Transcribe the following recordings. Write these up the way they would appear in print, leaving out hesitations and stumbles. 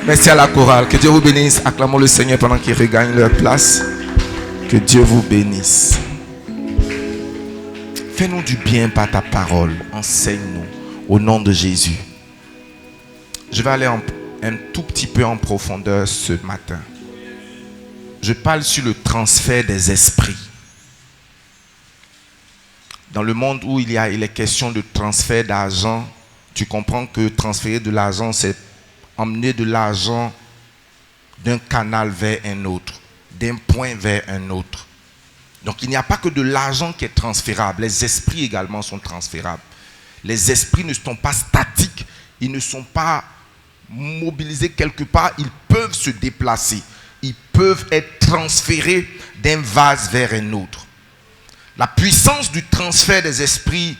Merci à la chorale. Que Dieu vous bénisse. Acclamons le Seigneur pendant qu'ils regagnent leur place. Que Dieu vous bénisse. Fais-nous du bien par ta parole. Enseigne-nous au nom de Jésus. Je vais aller un tout petit peu en profondeur ce matin. Je parle sur le transfert des esprits. Dans le monde où il est question de transfert d'argent, tu comprends que transférer de l'argent, c'est emmener de l'argent d'un canal vers un autre, d'un point vers un autre. Donc il n'y a pas que de l'argent qui est transférable, les esprits également sont transférables. Les esprits ne sont pas statiques, ils ne sont pas mobilisés quelque part, ils peuvent se déplacer, ils peuvent être transférés d'un vase vers un autre. La puissance du transfert des esprits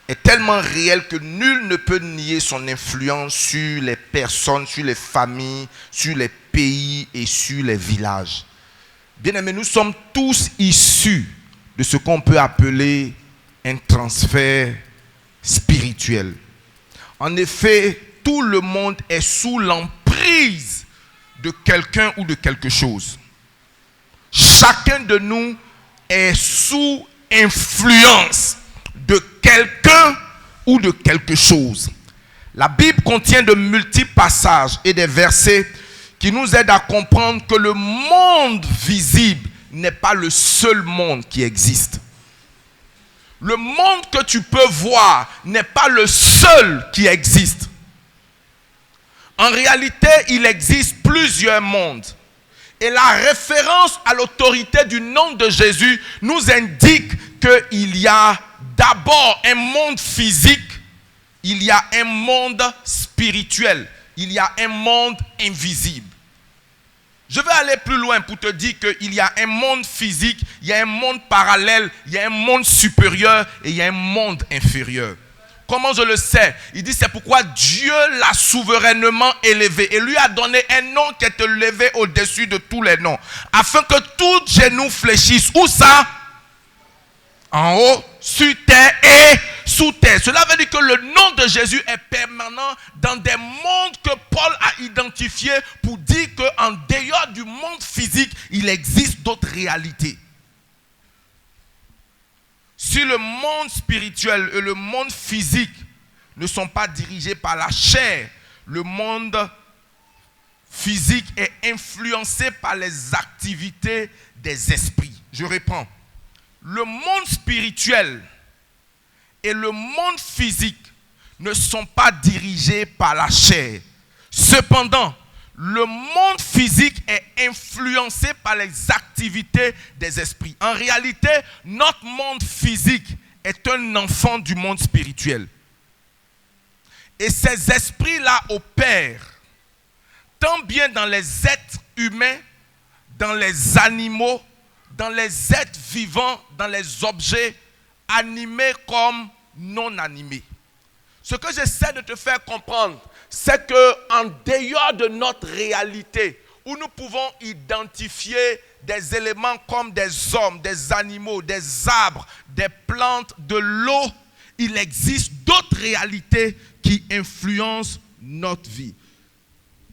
est tellement réelle que nul ne peut nier son influence sur les personnes, sur les familles, sur les pays et sur les villages. Bien-aimés, nous sommes tous issus de ce qu'on peut appeler un transfert spirituel. En effet, tout le monde est sous l'emprise de quelqu'un ou de quelque chose. Chacun de nous est sous influence de quelqu'un ou de quelque chose. La Bible contient de multiples passages et des versets qui nous aident à comprendre que le monde visible n'est pas le seul monde qui existe. Le monde que tu peux voir n'est pas le seul qui existe. En réalité, il existe plusieurs mondes. Et la référence à l'autorité du nom de Jésus nous indique qu'il y a d'abord un monde physique, il y a un monde spirituel, il y a un monde invisible. Je vais aller plus loin pour te dire qu'il y a un monde physique, il y a un monde parallèle, il y a un monde supérieur et il y a un monde inférieur. Comment je le sais? Il dit c'est pourquoi Dieu l'a souverainement élevé et lui a donné un nom qui est élevé au-dessus de tous les noms. Afin que tout genou fléchisse. Où ça? En haut, sur terre et sous terre. Cela veut dire que le nom de Jésus est permanent dans des mondes que Paul a identifiés pour dire qu'en dehors du monde physique, il existe d'autres réalités. Si le monde spirituel et le monde physique ne sont pas dirigés par la chair, le monde physique est influencé par les activités des esprits. Je reprends. Le monde spirituel et le monde physique ne sont pas dirigés par la chair. Cependant, le monde physique est influencé par les activités des esprits. En réalité, notre monde physique est un enfant du monde spirituel. Et ces esprits-là opèrent tant bien dans les êtres humains, dans les animaux, dans les êtres vivants, dans les objets animés comme non animés. Ce que j'essaie de te faire comprendre, c'est qu'en dehors de notre réalité, où nous pouvons identifier des éléments comme des hommes, des animaux, des arbres, des plantes, de l'eau, il existe d'autres réalités qui influencent notre vie.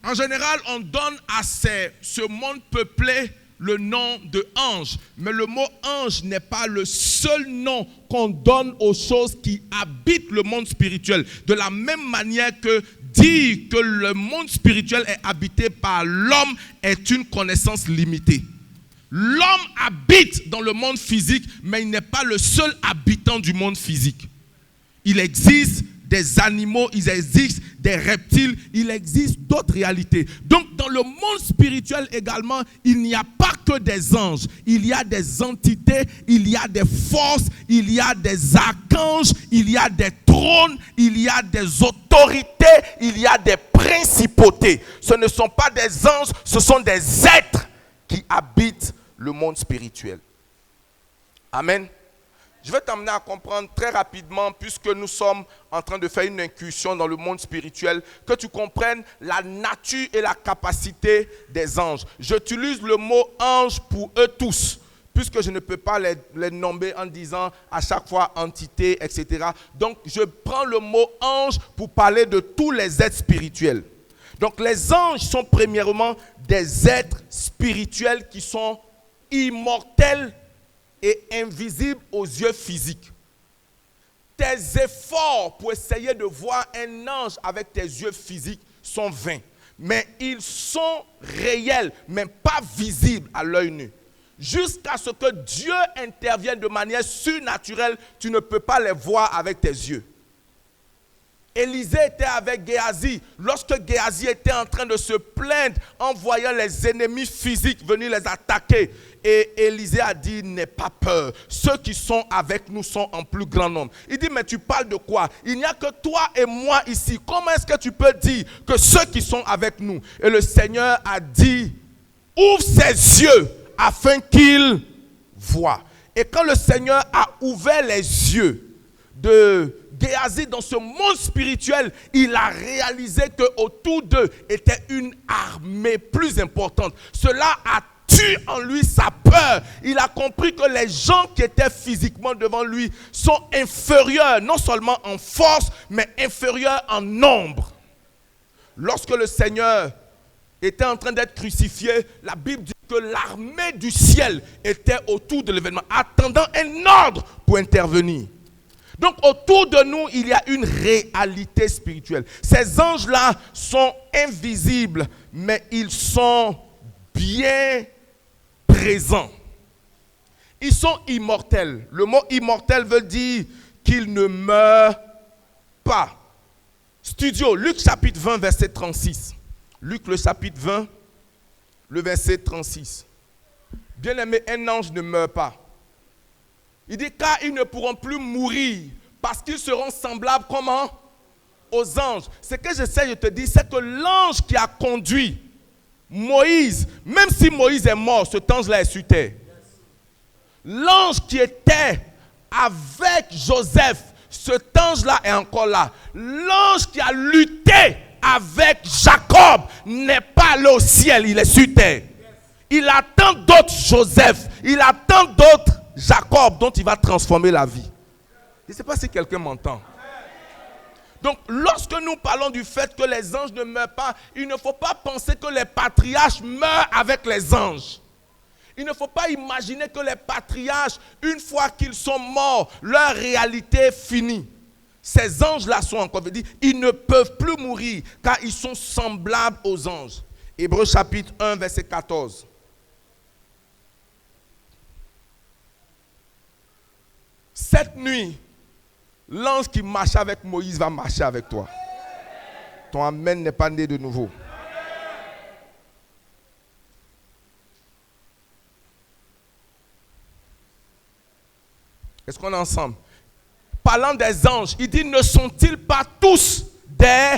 En général, on donne à ce monde peuplé le nom de ange. Mais le mot ange n'est pas le seul nom qu'on donne aux choses qui habitent le monde spirituel. De la même manière que dire que le monde spirituel est habité par l'homme est une connaissance limitée. L'homme habite dans le monde physique, mais il n'est pas le seul habitant du monde physique. Il existe des animaux, il existe des reptiles, il existe d'autres réalités. Donc dans le monde spirituel également, il n'y a pas que des anges. Il y a des entités, il y a des forces, il y a des archanges, il y a des trônes, il y a des autorités, il y a des principautés. Ce ne sont pas des anges, ce sont des êtres qui habitent le monde spirituel. Amen. Je vais t'amener à comprendre très rapidement, puisque nous sommes en train de faire une incursion dans le monde spirituel, que tu comprennes la nature et la capacité des anges. J'utilise le mot ange pour eux tous, puisque je ne peux pas les nommer en disant à chaque fois entité, etc. Donc je prends le mot ange pour parler de tous les êtres spirituels. Donc les anges sont premièrement des êtres spirituels qui sont immortels et invisibles aux yeux physiques. Tes efforts pour essayer de voir un ange avec tes yeux physiques sont vains. Mais ils sont réels, mais pas visibles à l'œil nu. Jusqu'à ce que Dieu intervienne de manière surnaturelle, tu ne peux pas les voir avec tes yeux. Élisée était avec Géasi. Lorsque Géasi était en train de se plaindre en voyant les ennemis physiques venir les attaquer, et Élisée a dit, n'aie pas peur. Ceux qui sont avec nous sont en plus grand nombre. Il dit, mais tu parles de quoi? Il n'y a que toi et moi ici. Comment est-ce que tu peux dire que ceux qui sont avec nous? Et le Seigneur a dit, ouvre ses yeux afin qu'il voie. Et quand le Seigneur a ouvert les yeux de Géasi dans ce monde spirituel, il a réalisé qu'autour d'eux était une armée plus importante. Cela a tué en lui sa peur. Il a compris que les gens qui étaient physiquement devant lui sont inférieurs, non seulement en force, mais inférieurs en nombre. Lorsque le Seigneur était en train d'être crucifié, la Bible dit que l'armée du ciel était autour de l'événement, attendant un ordre pour intervenir. Donc autour de nous, il y a une réalité spirituelle. Ces anges-là sont invisibles, mais ils sont bien présents. Ils sont immortels. Le mot immortel veut dire qu'ils ne meurent pas. Studio, Luc chapitre 20, verset 36. Luc le chapitre 20, le verset 36. Bien-aimé, un ange ne meurt pas. Il dit, car ils ne pourront plus mourir parce qu'ils seront semblables comment? Aux anges. Ce que j'essaie de te dire, c'est que l'ange qui a conduit Moïse, même si Moïse est mort, cet ange-là est sur terre. L'ange qui était avec Joseph, cet ange-là est encore là. L'ange qui a lutté avec Jacob n'est pas allé au ciel, il est sur terre. Il attend d'autres Joseph, il attend d'autres Jacob dont il va transformer la vie. Je ne sais pas si quelqu'un m'entend. Donc, lorsque nous parlons du fait que les anges ne meurent pas, il ne faut pas penser que les patriarches meurent avec les anges. Il ne faut pas imaginer que les patriarches, une fois qu'ils sont morts, leur réalité est finie. Ces anges-là sont encore, veut dire, ils ne peuvent plus mourir car ils sont semblables aux anges. Hébreux chapitre 1, verset 14. Cette nuit, l'ange qui marchait avec Moïse va marcher avec toi. Ton amen n'est pas né de nouveau. Est-ce qu'on est ensemble? Parlant des anges, il dit, ne sont-ils pas tous des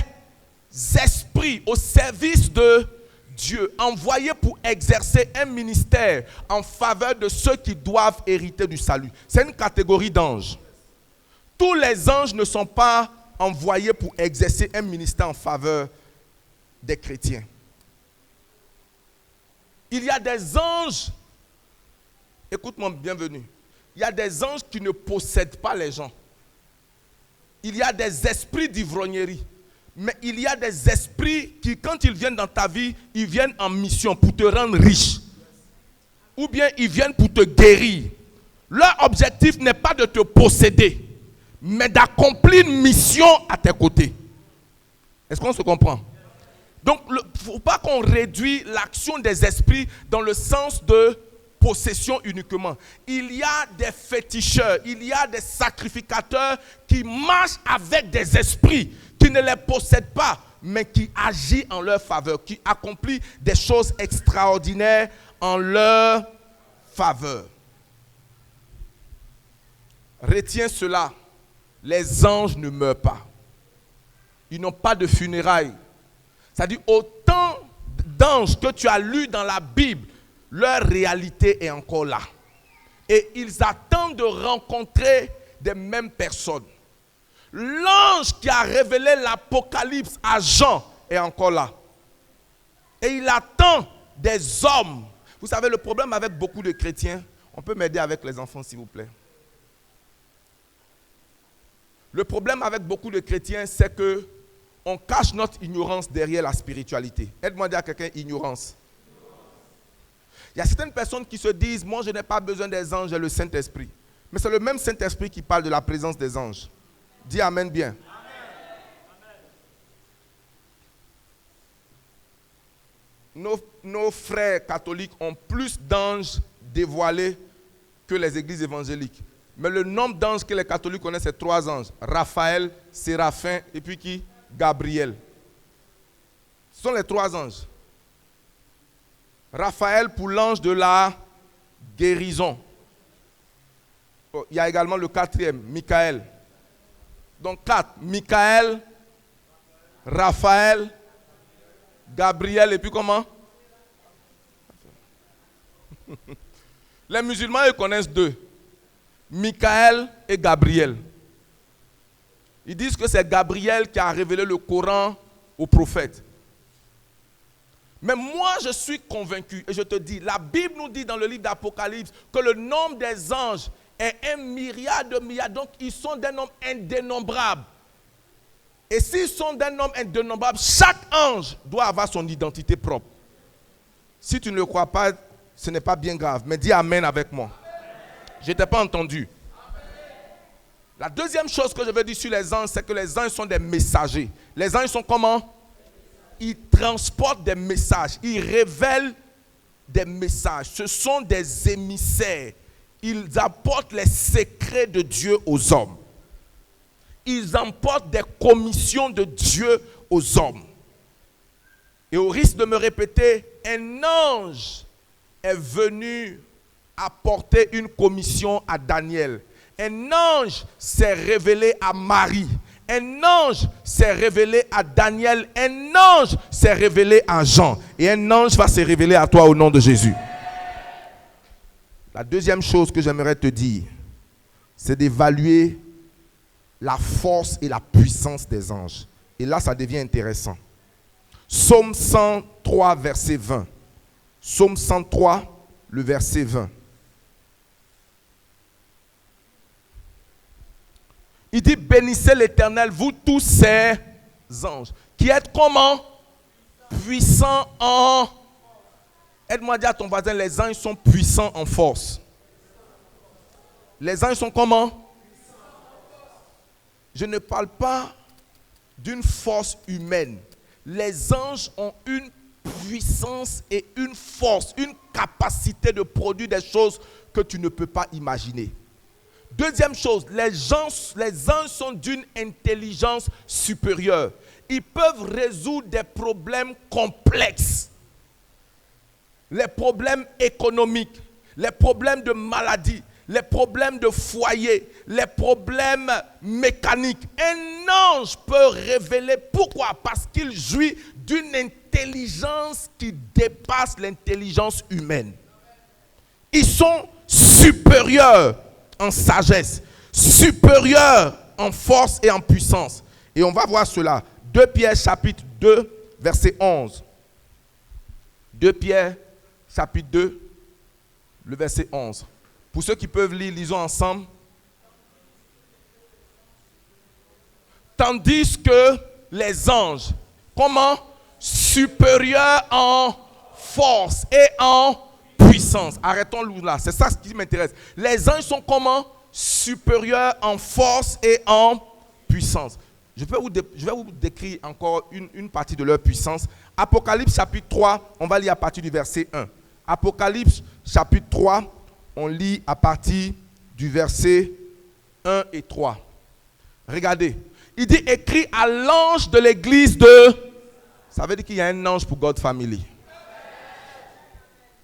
esprits au service de Dieu, envoyés pour exercer un ministère en faveur de ceux qui doivent hériter du salut? C'est une catégorie d'anges. Tous les anges ne sont pas envoyés pour exercer un ministère en faveur des chrétiens. Il y a des anges, écoute-moi, bienvenue. Il y a des anges qui ne possèdent pas les gens. Il y a des esprits d'ivrognerie. Mais il y a des esprits qui, quand ils viennent dans ta vie, ils viennent en mission pour te rendre riche. Ou bien ils viennent pour te guérir. Leur objectif n'est pas de te posséder, mais d'accomplir une mission à tes côtés. Est-ce qu'on se comprend? Donc, il ne faut pas qu'on réduise l'action des esprits dans le sens de possession uniquement. Il y a des féticheurs, il y a des sacrificateurs qui marchent avec des esprits qui ne les possèdent pas, mais qui agissent en leur faveur, qui accomplissent des choses extraordinaires en leur faveur. Retiens cela, les anges ne meurent pas. Ils n'ont pas de funérailles. C'est-à-dire, autant d'anges que tu as lus dans la Bible, leur réalité est encore là. Et ils attendent de rencontrer des mêmes personnes. L'ange qui a révélé l'Apocalypse à Jean est encore là. Et il attend des hommes. Vous savez, le problème avec beaucoup de chrétiens, on peut m'aider avec les enfants s'il vous plaît. Le problème avec beaucoup de chrétiens, c'est que On cache notre ignorance derrière la spiritualité. Aide-moi à dire à quelqu'un ignorance. Il y a certaines personnes qui se disent, moi je n'ai pas besoin des anges, j'ai le Saint-Esprit. Mais c'est le même Saint-Esprit qui parle de la présence des anges. Dis Amen bien. Nos frères catholiques ont plus d'anges dévoilés que les églises évangéliques. Mais le nombre d'anges que les catholiques connaissent, c'est 3 anges. Raphaël, Séraphin et puis qui? Gabriel. Ce sont les 3 anges. Raphaël pour l'ange de la guérison. Il y a également le 4e, Michael. Donc 4, Michael, Raphaël, Gabriel et puis comment? Les musulmans, ils connaissent 2. Michael et Gabriel. Ils disent que c'est Gabriel qui a révélé le Coran au prophète. Mais moi, je suis convaincu, et je te dis, la Bible nous dit dans le livre d'Apocalypse que le nombre des anges est 1 milliard de milliards. Donc, ils sont d'un nombre indénombrable. Et s'ils sont d'un nombre indénombrable, chaque ange doit avoir son identité propre. Si tu ne le crois pas, ce n'est pas bien grave. Mais dis Amen avec moi. Je ne t'ai pas entendu. La deuxième chose que je veux dire sur les anges, c'est que les anges sont des messagers. Les anges sont comment? Ils transportent des messages. Ils révèlent des messages. Ce sont des émissaires. Ils apportent les secrets de Dieu aux hommes. Ils emportent des commissions de Dieu aux hommes. Et au risque de me répéter, un ange est venu apporter une commission à Daniel. Un ange s'est révélé à Marie. Un ange s'est révélé à Daniel. Un ange s'est révélé à Jean. Et un ange va se révéler à toi au nom de Jésus. La deuxième chose que j'aimerais te dire, c'est d'évaluer la force et la puissance des anges. Et là, ça devient intéressant. Psaume 103, verset 20. Psaume 103, le verset 20. Il dit, bénissez l'Éternel, vous tous ses anges, qui êtes comment? Puissants en... Aide-moi à dire à ton voisin, les anges sont puissants en force. Les anges sont comment? Je ne parle pas d'une force humaine. Les anges ont une puissance et une force, une capacité de produire des choses que tu ne peux pas imaginer. Deuxième chose, les anges sont d'une intelligence supérieure. Ils peuvent résoudre des problèmes complexes. Les problèmes économiques, les problèmes de maladie, les problèmes de foyer, les problèmes mécaniques. Un ange peut révéler pourquoi? Parce qu'il jouit d'une intelligence qui dépasse l'intelligence humaine. Ils sont supérieurs en sagesse, supérieurs en force et en puissance. Et on va voir cela. 2 Pierre chapitre 2, verset 11. 2 Pierre chapitre 2, le verset 11. Pour ceux qui peuvent lire, lisons ensemble. Tandis que les anges, comment? Supérieurs en force et en puissance. Arrêtons-nous là, c'est ça ce qui m'intéresse. Les anges sont comment? Supérieurs en force et en puissance. Je vais vous décrire encore une partie de leur puissance. Apocalypse chapitre 3, on va lire à partir du verset 1. Apocalypse chapitre 3, on lit à partir du verset 1 et 3. Regardez. Il dit, écrit à l'ange de l'église de... Ça veut dire qu'il y a un ange pour God Family.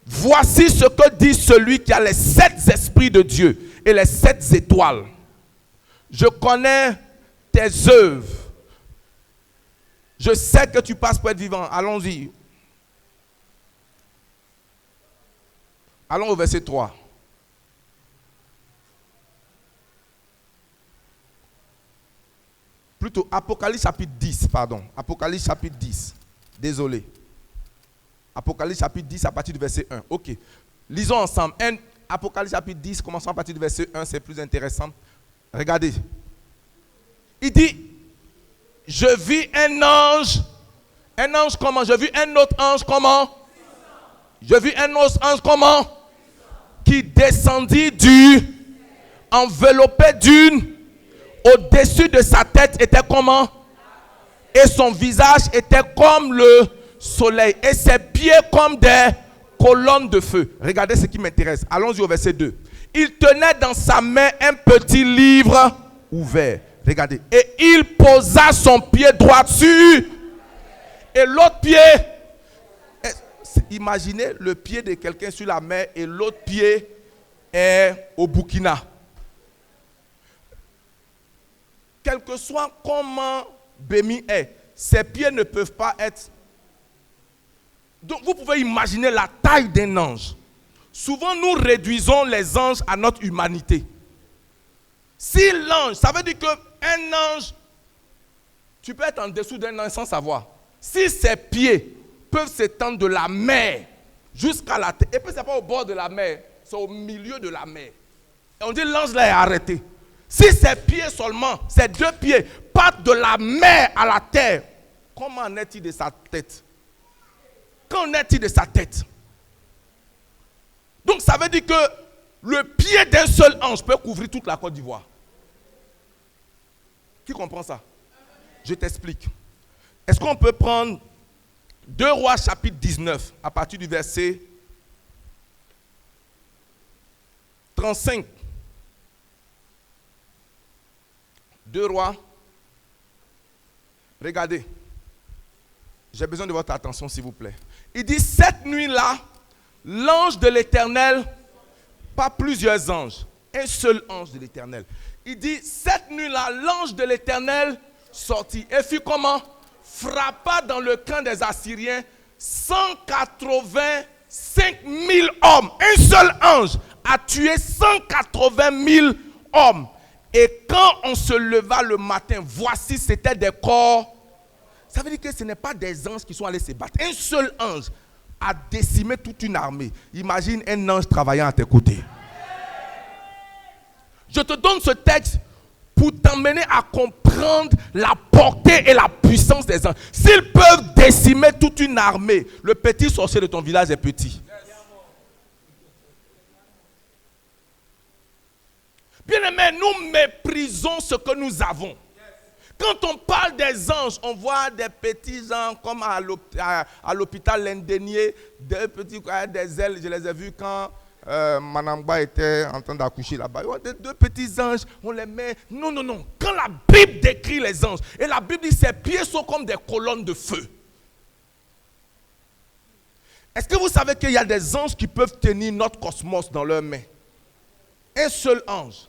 Voici ce que dit celui qui a les 7 esprits de Dieu et les 7 étoiles. Je connais tes œuvres. Je sais que tu passes pour être vivant. Allons-y. Allons au verset 3. Plutôt Apocalypse chapitre 10, pardon. Apocalypse chapitre 10. Désolé. Apocalypse chapitre 10 à partir du verset 1. Ok. Lisons ensemble. Apocalypse chapitre 10, commençons à partir du verset 1, c'est plus intéressant. Regardez. Il dit, je vis un ange comment? Je vis un autre ange comment? Je vis un autre ange comment? Qui descendit enveloppé d'une, au-dessus de sa tête était comment? Et son visage était comme le soleil et ses pieds comme des colonnes de feu. Regardez ce qui m'intéresse. Allons-y au verset 2. Il tenait dans sa main un petit livre ouvert. Regardez. Et il posa son pied droit dessus. Et l'autre pied. Imaginez le pied de quelqu'un sur la mer et l'autre pied est au Burkina. Quel que soit comment Bémi est, ses pieds ne peuvent pas être. Donc vous pouvez imaginer la taille d'un ange. Souvent nous réduisons les anges à notre humanité. Si l'ange, ça veut dire qu'un ange, tu peux être en dessous d'un ange sans savoir. Si ses pieds peuvent s'étendre de la mer jusqu'à la terre, et puis ce n'est pas au bord de la mer, c'est au milieu de la mer. Et on dit l'ange là est arrêté. Si ses pieds seulement, ses deux pieds, partent de la mer à la terre, comment en est-il de sa tête? Qu'en est-il de sa tête? Donc ça veut dire que le pied d'un seul ange peut couvrir toute la Côte d'Ivoire. Qui comprend ça? Je t'explique. Est-ce qu'on peut prendre 2 Rois chapitre 19 à partir du verset 35? 2 Rois. Regardez. J'ai besoin de votre attention s'il vous plaît. Il dit cette nuit-là, l'ange de l'Éternel, pas plusieurs anges, un seul ange de l'Éternel. Il dit cette nuit-là, l'ange de l'Éternel sortit et fit comment? Frappa dans le camp des Assyriens 185 000 hommes. Un seul ange a tué 180 000 hommes. Et quand on se leva le matin, voici c'était des corps. Ça veut dire que ce n'est pas des anges qui sont allés se battre. Un seul ange a décimé toute une armée. Imagine un ange travaillant à tes côtés. Je te donne ce texte pour t'emmener à comprendre la portée et la puissance des anges. S'ils peuvent décimer toute une armée, le petit sorcier de ton village est petit. Bien-aimés, nous méprisons ce que nous avons. Quand on parle des anges, on voit des petits gens comme à l'hôpital L'Indénié, des petits des ailes, je les ai vus quand Manamba était en train d'accoucher là-bas. Deux petits anges, on les met. Non, non, non. Quand la Bible décrit les anges, et la Bible dit ses pieds sont comme des colonnes de feu. Est-ce que vous savez qu'il y a des anges qui peuvent tenir notre cosmos dans leurs mains? Un seul ange,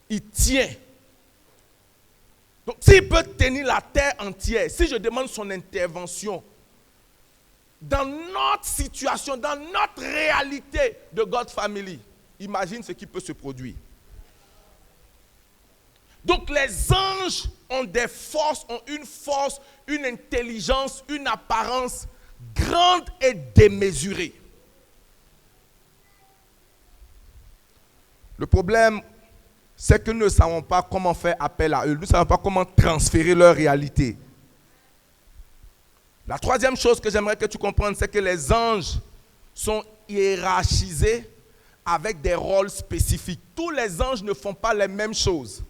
il tient. Donc, s'il peut tenir la terre entière, si je demande son intervention dans notre situation, dans notre réalité de God Family, imagine ce qui peut se produire. Donc, les anges ont des forces, une intelligence, une apparence grande et démesurée. Le problème, c'est que nous ne savons pas comment faire appel à eux. Nous ne savons pas comment transférer leur réalité. La troisième chose que j'aimerais que tu comprennes, c'est que les anges sont hiérarchisés avec des rôles spécifiques. Tous les anges ne font pas les mêmes choses.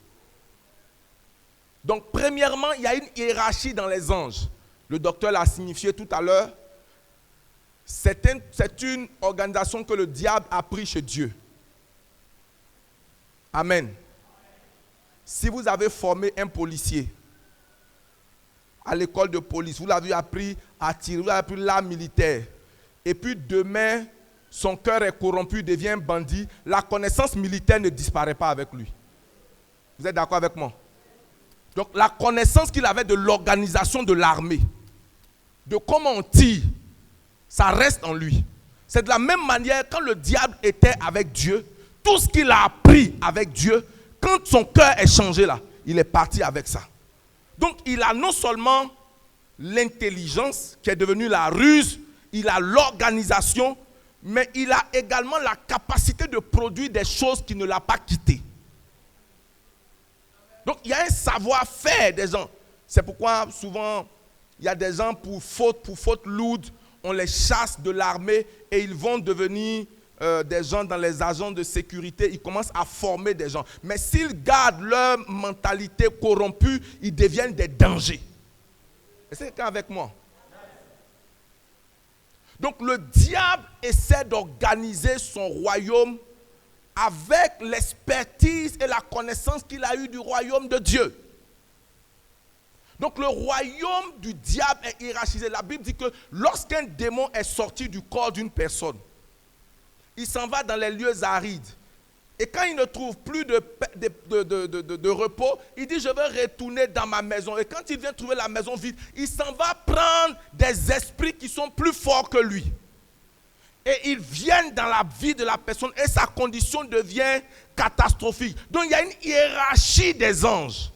Donc, premièrement, il y a une hiérarchie dans les anges. Le docteur l'a signifié tout à l'heure. C'est une organisation que le diable a pris chez Dieu. Amen. Si vous avez formé un policier à l'école de police, vous l'avez appris à tirer, vous l'avez appris l'arme militaire, et puis demain, son cœur est corrompu, il devient bandit, la connaissance militaire ne disparaît pas avec lui. Vous êtes d'accord avec moi? Donc la connaissance qu'il avait de l'organisation de l'armée, de comment on tire, ça reste en lui. C'est de la même manière quand le diable était avec Dieu, tout ce qu'il a appris avec Dieu, quand son cœur est changé là, il est parti avec ça. Donc il a non seulement l'intelligence qui est devenue la ruse, il a l'organisation, mais il a également la capacité de produire des choses qui ne l'a pas quitté. Donc il y a un savoir-faire des gens. C'est pourquoi souvent, il y a des gens pour faute lourde, on les chasse de l'armée et ils vont devenir des gens dans les agents de sécurité. Ils commencent à former des gens. Mais s'ils gardent leur mentalité corrompue, ils deviennent des dangers. Est-ce que c'est avec moi? Donc le diable essaie d'organiser son royaume avec l'expertise et la connaissance qu'il a eue du royaume de Dieu. Donc le royaume du diable est hiérarchisé. La Bible dit que lorsqu'un démon est sorti du corps d'une personne, il s'en va dans les lieux arides. Et quand il ne trouve plus de repos, il dit je vais retourner dans ma maison. Et quand il vient trouver la maison vide, il s'en va prendre des esprits qui sont plus forts que lui. Et ils viennent dans la vie de la personne et sa condition devient catastrophique. Donc il y a une hiérarchie des anges.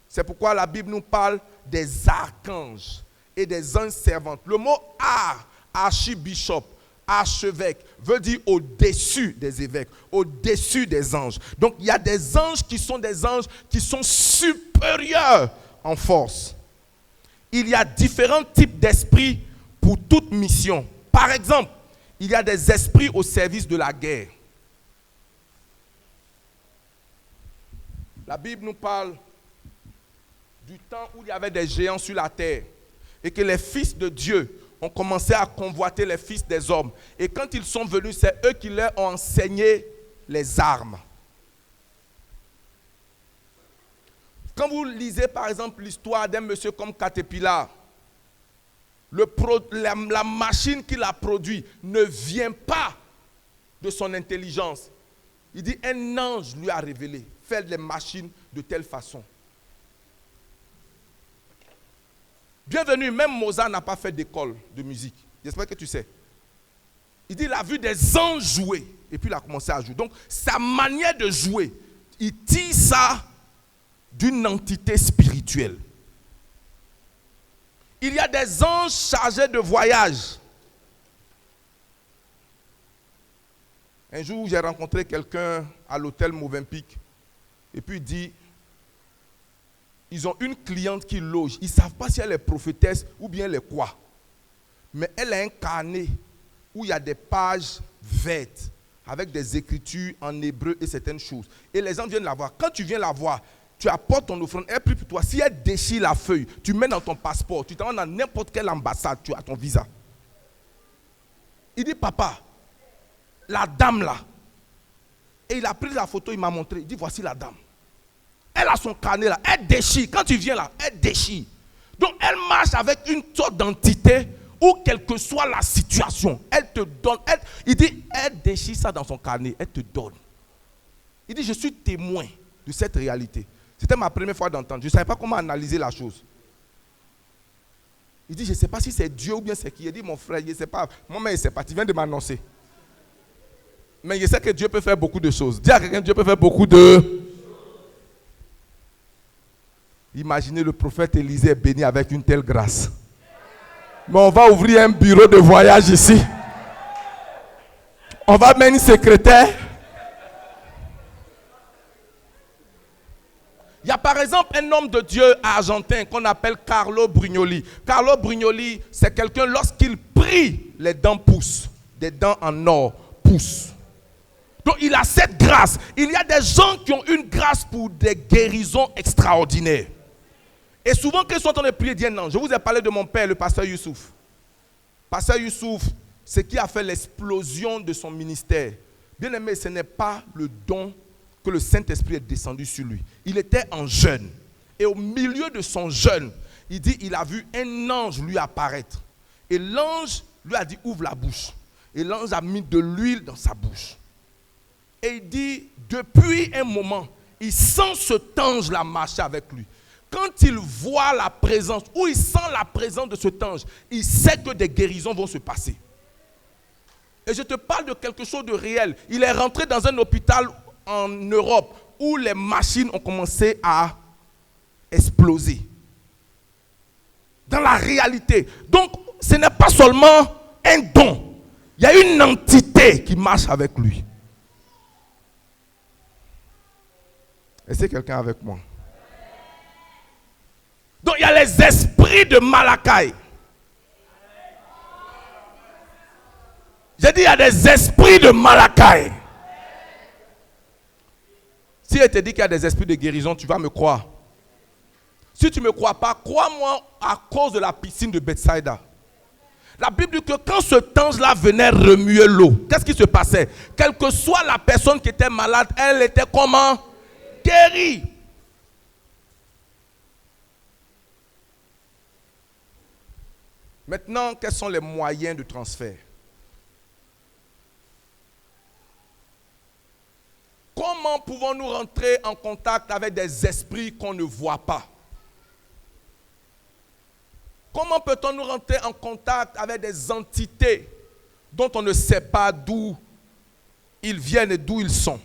C'est pourquoi la Bible nous parle des archanges et des anges servantes. Le mot archibishop, archevêque, veut dire au-dessus des évêques, au-dessus des anges. Donc il y a des anges qui sont supérieurs en force. Il y a différents types d'esprits pour toute mission. Par exemple, il y a des esprits au service de la guerre. La Bible nous parle du temps où il y avait des géants sur la terre et que les fils de Dieu ont commencé à convoiter les fils des hommes. Et quand ils sont venus, c'est eux qui leur ont enseigné les armes. Quand vous lisez par exemple l'histoire d'un monsieur comme Caterpillar, la machine qu'il a produite ne vient pas de son intelligence. Il dit un ange lui a révélé, faire les machines de telle façon. Bienvenue, même Mozart n'a pas fait d'école de musique. J'espère que tu sais. Il dit il a vu des anges jouer et puis il a commencé à jouer. Donc sa manière de jouer, il tire ça d'une entité spirituelle. Il y a des anges chargés de voyage. Un jour, j'ai rencontré quelqu'un à l'hôtel Movenpick et puis il dit ils ont une cliente qui loge. Ils ne savent pas si elle est prophétesse ou bien elle est quoi. Mais elle a un carnet où il y a des pages vertes avec des écritures en hébreu et certaines choses. Et les gens viennent la voir. Quand tu viens la voir, tu apportes ton offrande, elle prie pour toi. Si elle déchire la feuille, tu mets dans ton passeport, tu t'en vas dans n'importe quelle ambassade, tu as ton visa. Il dit, papa, la dame là. Et il a pris la photo, il m'a montré. Il dit, voici la dame. Elle a son carnet là, elle déchire. Quand tu viens là, elle déchire. Donc elle marche avec une sorte d'entité où quelle que soit la situation, elle te donne. Il dit, elle déchire ça dans son carnet, elle te donne. Il dit, je suis témoin de cette réalité. C'était ma première fois d'entendre. Je ne savais pas comment analyser la chose. Il dit, je ne sais pas si c'est Dieu ou bien c'est qui. Il dit, mon frère, je ne sais pas. Moi-même, je ne sais pas. Tu viens de m'annoncer. Mais je sais que Dieu peut faire beaucoup de choses. Dis à quelqu'un, Dieu peut faire beaucoup de... Imaginez le prophète Élisée béni avec une telle grâce. Mais on va ouvrir un bureau de voyage ici. On va mettre une secrétaire. Il y a par exemple un homme de Dieu argentin qu'on appelle Carlo Brignoli. Carlo Brignoli, c'est quelqu'un, lorsqu'il prie, les dents poussent. Des dents en or poussent. Donc il a cette grâce. Il y a des gens qui ont une grâce pour des guérisons extraordinaires. Et souvent, quand ils sont en train de prier, disent non. Je vous ai parlé de mon père, le pasteur Youssouf. Pasteur Youssouf, ce qui a fait l'explosion de son ministère. Bien aimé, ce n'est pas le don que le Saint-Esprit est descendu sur lui. Il était en jeûne. Et au milieu de son jeûne, il dit, il a vu un ange lui apparaître. Et l'ange lui a dit, ouvre la bouche. Et l'ange a mis de l'huile dans sa bouche. Et il dit, depuis un moment, il sent cet ange-là marcher avec lui. Quand il voit la présence, ou il sent la présence de cet ange, il sait que des guérisons vont se passer. Et je te parle de quelque chose de réel. Il est rentré dans un hôpital en Europe où les machines ont commencé à exploser. Dans la réalité. Donc, ce n'est pas seulement un don. Il y a une entité qui marche avec lui. Est-ce que quelqu'un avec moi? Donc il y a les esprits de Malachi. J'ai dit il y a des esprits de Malachi. Si elle te dit qu'il y a des esprits de guérison, tu vas me croire. Si tu ne me crois pas, crois-moi à cause de la piscine de Bethsaïda. La Bible dit que quand ce ange-là venait remuer l'eau, qu'est-ce qui se passait? Quelle que soit la personne qui était malade, elle était comment? Guérie. Maintenant, quels sont les moyens de transfert? Comment pouvons-nous rentrer en contact avec des esprits qu'on ne voit pas? Comment peut-on nous rentrer en contact avec des entités dont on ne sait pas d'où ils viennent et d'où ils sont?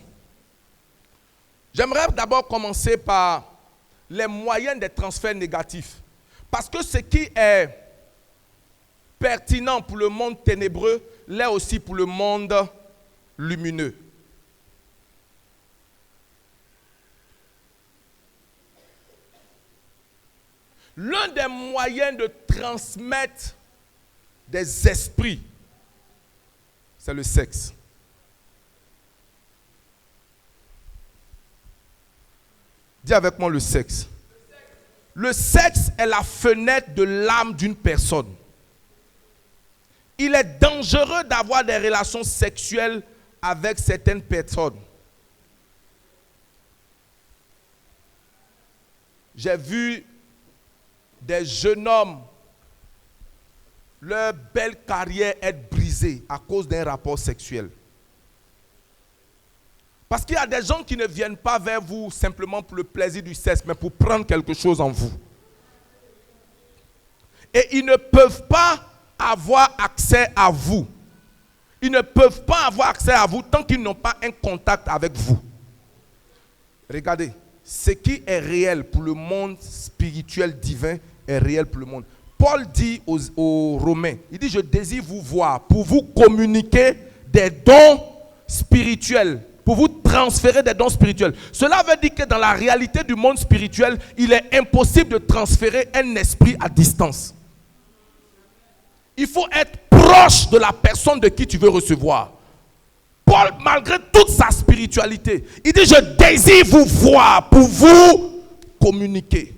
J'aimerais d'abord commencer par les moyens des transferts négatifs. Parce que ce qui est pertinent pour le monde ténébreux l'est aussi pour le monde lumineux. L'un des moyens de transmettre des esprits, c'est le sexe. Dis avec moi le sexe. Le sexe est la fenêtre de l'âme d'une personne. Il est dangereux d'avoir des relations sexuelles avec certaines personnes. J'ai vu des jeunes hommes, leur belle carrière être brisée à cause d'un rapport sexuel. Parce qu'il y a des gens qui ne viennent pas vers vous simplement pour le plaisir du sexe, mais pour prendre quelque chose en vous. Et ils ne peuvent pas avoir accès à vous. Ils ne peuvent pas avoir accès à vous tant qu'ils n'ont pas un contact avec vous. Regardez, ce qui est réel pour le monde spirituel divin est réel pour le monde. Paul dit aux Romains, il dit, je désire vous voir pour vous communiquer des dons spirituels, pour vous transférer des dons spirituels. Cela veut dire que dans la réalité du monde spirituel, il est impossible de transférer un esprit à distance. Il faut être proche de la personne de qui tu veux recevoir. Paul, malgré toute sa spiritualité, il dit, je désire vous voir pour vous communiquer.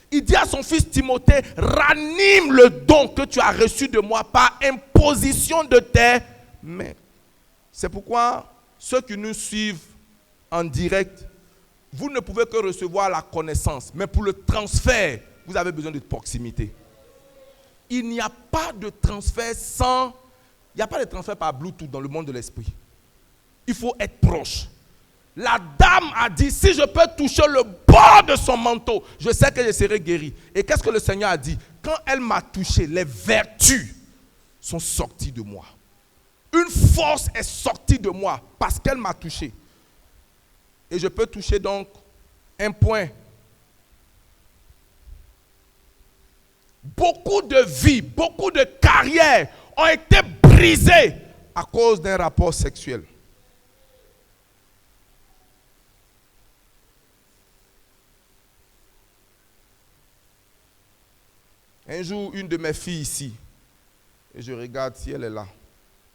Il dit à son fils Timothée, ranime le don que tu as reçu de moi par imposition de tes mains. C'est pourquoi ceux qui nous suivent en direct, vous ne pouvez que recevoir la connaissance. Mais pour le transfert, vous avez besoin de proximité. Il n'y a pas de transfert sans... Il n'y a pas de transfert par Bluetooth dans le monde de l'esprit. Il faut être proche. La dame a dit, si je peux toucher le bord de son manteau, je sais que je serai guéri. Et qu'est-ce que le Seigneur a dit? Quand elle m'a touché, les vertus sont sorties de moi. Une force est sortie de moi parce qu'elle m'a touché. Et je peux toucher donc un point. Beaucoup de vies, beaucoup de carrières ont été brisées à cause d'un rapport sexuel. Un jour, une de mes filles ici, et je regarde si elle est là.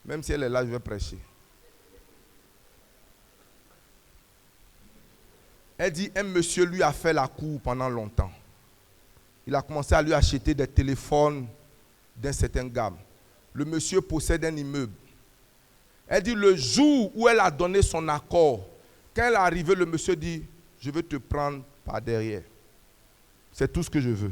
Même si elle est là, je vais prêcher. Elle dit, un monsieur lui a fait la cour pendant longtemps. Il a commencé à lui acheter des téléphones d'un certain gamme. Le monsieur possède un immeuble. Elle dit, le jour où elle a donné son accord, quand elle est arrivée, le monsieur dit, je veux te prendre par derrière. C'est tout ce que je veux.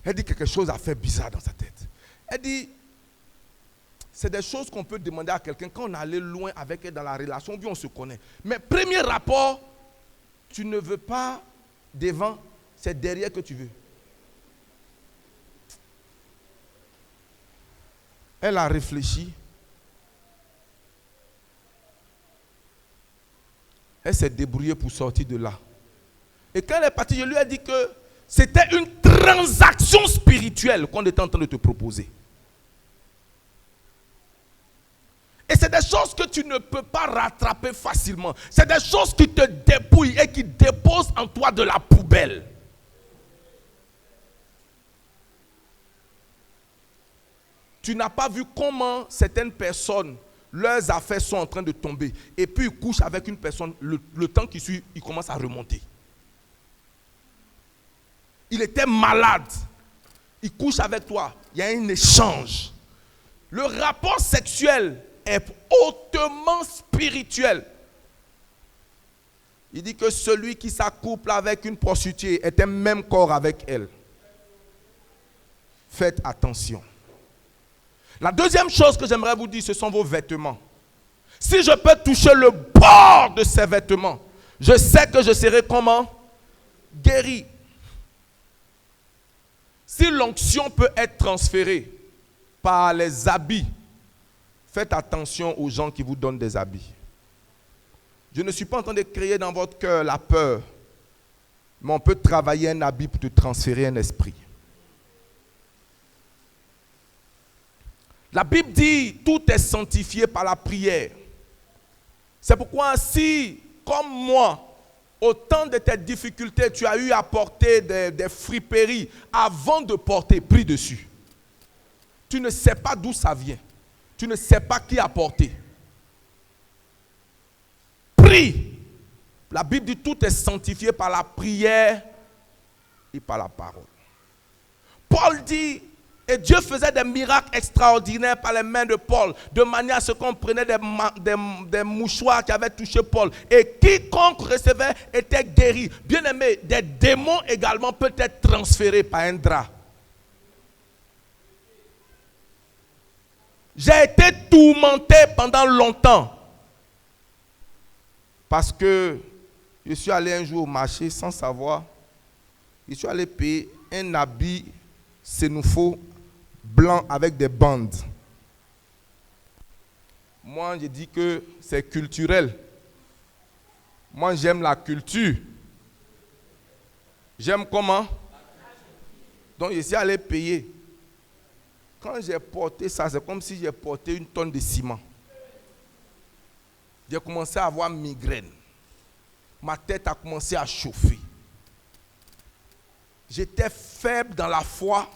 Elle dit quelque chose a fait bizarre dans sa tête. Elle dit, c'est des choses qu'on peut demander à quelqu'un quand on est allé loin avec elle dans la relation, puis on se connaît. Mais premier rapport, tu ne veux pas devant, c'est derrière que tu veux. Elle a réfléchi. Elle s'est débrouillée pour sortir de là. Et quand elle est partie, je lui ai dit que c'était une transaction spirituelle qu'on était en train de te proposer. Et c'est des choses que tu ne peux pas rattraper facilement. C'est des choses qui te dépouillent et qui déposent en toi de la poubelle. Tu n'as pas vu comment certaines personnes, leurs affaires sont en train de tomber. Et puis ils couchent avec une personne, le temps qui suit, ils commencent à remonter. Il était malade. Il couche avec toi. Il y a un échange. Le rapport sexuel est hautement spirituel. Il dit que celui qui s'accouple avec une prostituée est un même corps avec elle. Faites attention. La deuxième chose que j'aimerais vous dire, ce sont vos vêtements. Si je peux toucher le bord de ces vêtements, je sais que je serai comment? Guéri. Si l'onction peut être transférée par les habits, faites attention aux gens qui vous donnent des habits. Je ne suis pas en train de créer dans votre cœur la peur, mais on peut travailler un habit pour te transférer un esprit. La Bible dit, tout est sanctifié par la prière. C'est pourquoi si, comme moi, au temps de tes difficultés, tu as eu à porter des friperies, avant de porter, prie dessus. Tu ne sais pas d'où ça vient. Tu ne sais pas qui a porté. Prie. La Bible dit, tout est sanctifié par la prière et par la parole. Paul dit, et Dieu faisait des miracles extraordinaires par les mains de Paul, de manière à ce qu'on prenait des mouchoirs qui avaient touché Paul. Et quiconque recevait était guéri. Bien aimé, des démons également peuvent être transférés par un drap. J'ai été tourmenté pendant longtemps. Parce que je suis allé un jour au marché sans savoir. Je suis allé payer un habit sénoufo blanc avec des bandes. Moi, je dis que c'est culturel. Moi, j'aime la culture. J'aime comment? Donc, je suis allé payer. Quand j'ai porté ça, c'est comme si j'ai porté une tonne de ciment. J'ai commencé à avoir migraine. Ma tête a commencé à chauffer. J'étais faible dans la foi.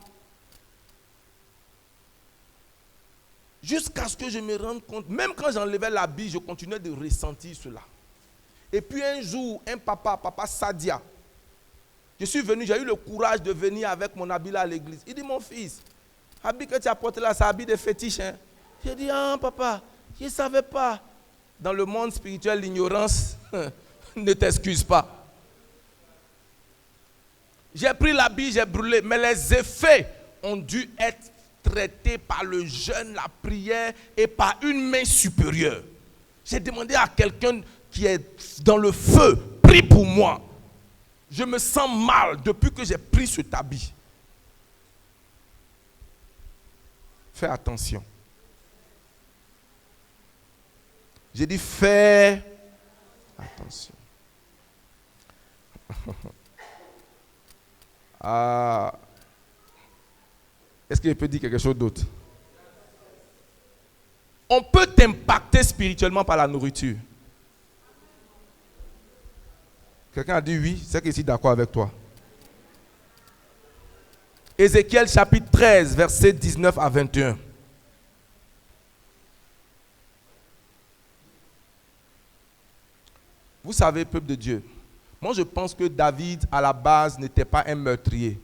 Jusqu'à ce que je me rende compte, même quand j'enlevais l'habit, je continuais de ressentir cela. Et puis un jour, un papa Sadia, je suis venu, j'ai eu le courage de venir avec mon habit là à l'église. Il dit, mon fils, l'habit que tu as porté là, c'est un habit de fétiche. Hein? J'ai dit, ah papa, je ne savais pas. Dans le monde spirituel, l'ignorance ne t'excuse pas. J'ai pris l'habit, j'ai brûlé, mais les effets ont dû être traités par le jeûne, la prière et par une main supérieure. J'ai demandé à quelqu'un qui est dans le feu, prie pour moi. Je me sens mal depuis que j'ai pris cet habit. Fais attention. J'ai dit fais attention. Est-ce que je peux dire quelque chose d'autre? On peut t'impacter spirituellement par la nourriture. Quelqu'un a dit oui, c'est que je suis d'accord avec toi. Ézéchiel chapitre 13, versets 19 à 21. Vous savez, peuple de Dieu, moi je pense que David, à la base, n'était pas un meurtrier.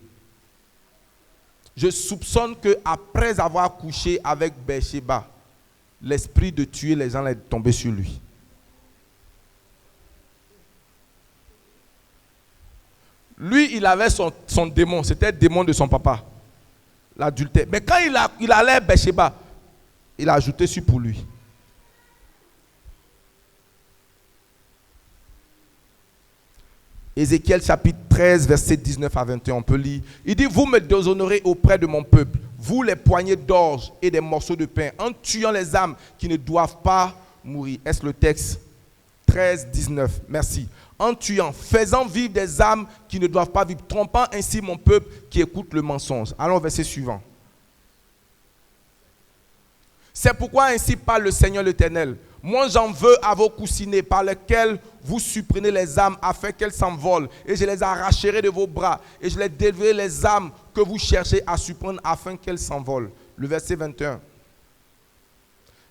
Je soupçonne qu'après avoir couché avec Bathsheba, l'esprit de tuer les gens est tombé sur lui. Lui, il avait son démon, c'était le démon de son papa, l'adultère. Mais quand il allait à Bathsheba, il a ajouté sur pour lui. Ézéchiel chapitre 13, verset 19 à 21, on peut lire. Il dit, vous me déshonorez auprès de mon peuple, vous les poignées d'orge et des morceaux de pain, en tuant les âmes qui ne doivent pas mourir. Est-ce le texte? 13, 19, merci. En tuant, faisant vivre des âmes qui ne doivent pas vivre, trompant ainsi mon peuple qui écoute le mensonge. Allons au verset suivant. C'est pourquoi ainsi parle le Seigneur l'Éternel. Moi j'en veux à vos coussinets par lesquels vous supprimez les âmes afin qu'elles s'envolent. Et je les arracherai de vos bras. Et je les délivrerai les âmes que vous cherchez à surprendre afin qu'elles s'envolent. Le verset 21.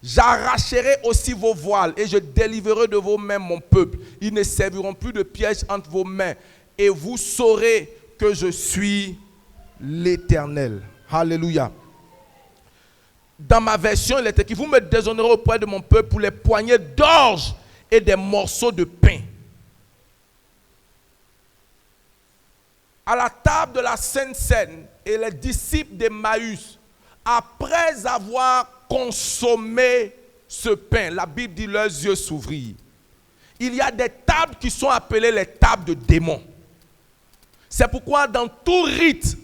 J'arracherai aussi vos voiles et je délivrerai de vos mains mon peuple. Ils ne serviront plus de pièges entre vos mains. Et vous saurez que je suis l'Éternel. Alléluia. Dans ma version, il est écrit, vous me déshonorez auprès de mon peuple pour les poignées d'orge et des morceaux de pain. À la table de la Sainte Seine, et les disciples d'Emmaüs, après avoir consommé ce pain, la Bible dit leurs yeux s'ouvrirent. Il y a des tables qui sont appelées les tables de démons. C'est pourquoi dans tout rite,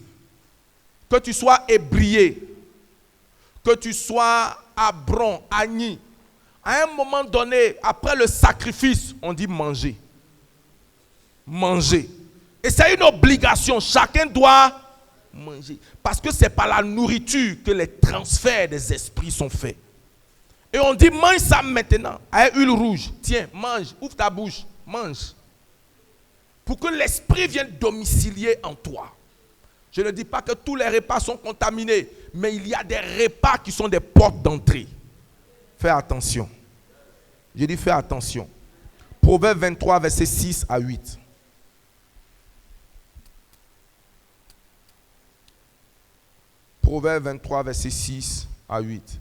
que tu sois ébrié, que tu sois à Bron, à Nîmes, à un moment donné, après le sacrifice, on dit manger. Manger. Et c'est une obligation. Chacun doit manger. Parce que c'est par la nourriture que les transferts des esprits sont faits. Et on dit mange ça maintenant. Avec huile rouge. Tiens, mange. Ouvre ta bouche. Mange. Pour que l'esprit vienne domicilier en toi. Je ne dis pas que tous les repas sont contaminés, mais il y a des repas qui sont des portes d'entrée. Fais attention. Je dis fais attention. Proverbe 23, versets 6 à 8. Proverbe 23, versets 6 à 8.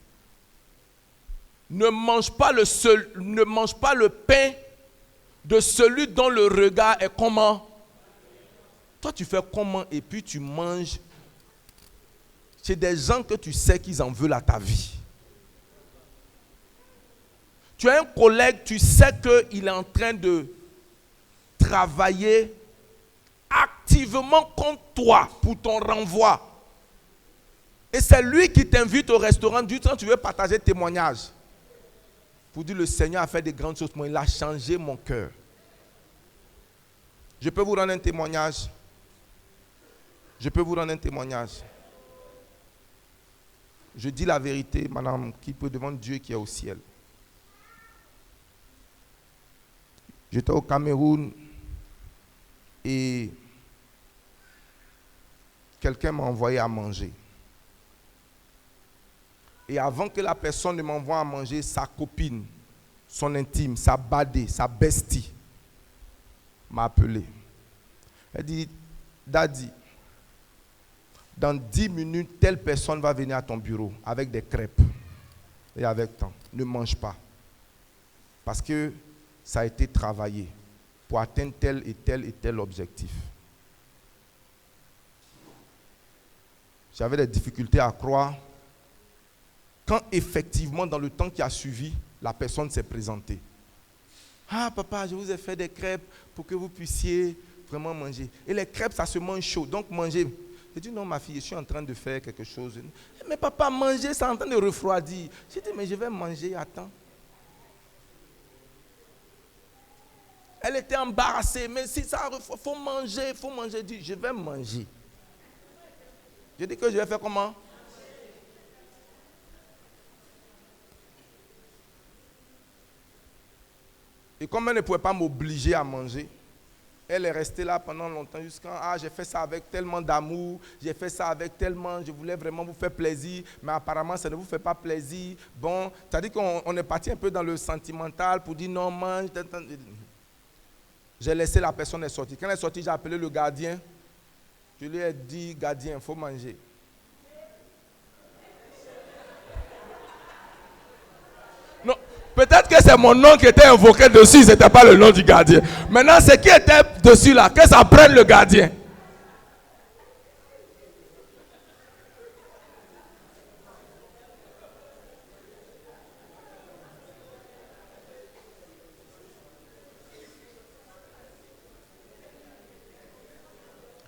Ne mange pas le pain de celui dont le regard est comment? Toi, tu fais comment et puis tu manges. C'est des gens que tu sais qu'ils en veulent à ta vie. Tu as un collègue, tu sais qu'il est en train de travailler activement contre toi pour ton renvoi. Et c'est lui qui t'invite au restaurant du temps tu veux partager témoignage. Pour dire le Seigneur a fait des grandes choses. Moi, il a changé mon cœur. Je peux vous rendre un témoignage. Je peux vous rendre un témoignage. Je dis la vérité, madame, qui peut devant Dieu qui est au ciel. J'étais au Cameroun et quelqu'un m'a envoyé à manger. Et avant que la personne ne m'envoie à manger, sa copine, son intime, sa badée, sa bestie, m'a appelé. Elle dit, Daddy, dans 10 minutes, telle personne va venir à ton bureau avec des crêpes et avec temps. Ne mange pas. Parce que ça a été travaillé pour atteindre tel et tel et tel objectif. J'avais des difficultés à croire quand effectivement, dans le temps qui a suivi, la personne s'est présentée. Ah papa, je vous ai fait des crêpes pour que vous puissiez vraiment manger. Et les crêpes, ça se mange chaud, donc mangez. J'ai dit non ma fille, je suis en train de faire quelque chose. Mais papa, manger, ça est en train de refroidir. J'ai dit mais je vais manger, attends. Elle était embarrassée, mais si ça refroidit, il faut manger, il faut manger. J'ai dit je vais manger. J'ai dit que je vais faire comment? Et comme elle ne pouvait pas m'obliger à manger, elle est restée là pendant longtemps jusqu'à j'ai fait ça avec tellement d'amour, j'ai fait ça avec tellement, je voulais vraiment vous faire plaisir, mais apparemment ça ne vous fait pas plaisir. Bon, c'est-à-dire qu'on est parti un peu dans le sentimental pour dire non, mange. J'ai laissé la personne est sortie. Quand elle est sortie, j'ai appelé le gardien. Je lui ai dit, gardien, il faut manger. Non. Peut-être que c'est mon nom qui était invoqué dessus, ce n'était pas le nom du gardien. Maintenant, ce qui était dessus là, que ça prenne le gardien.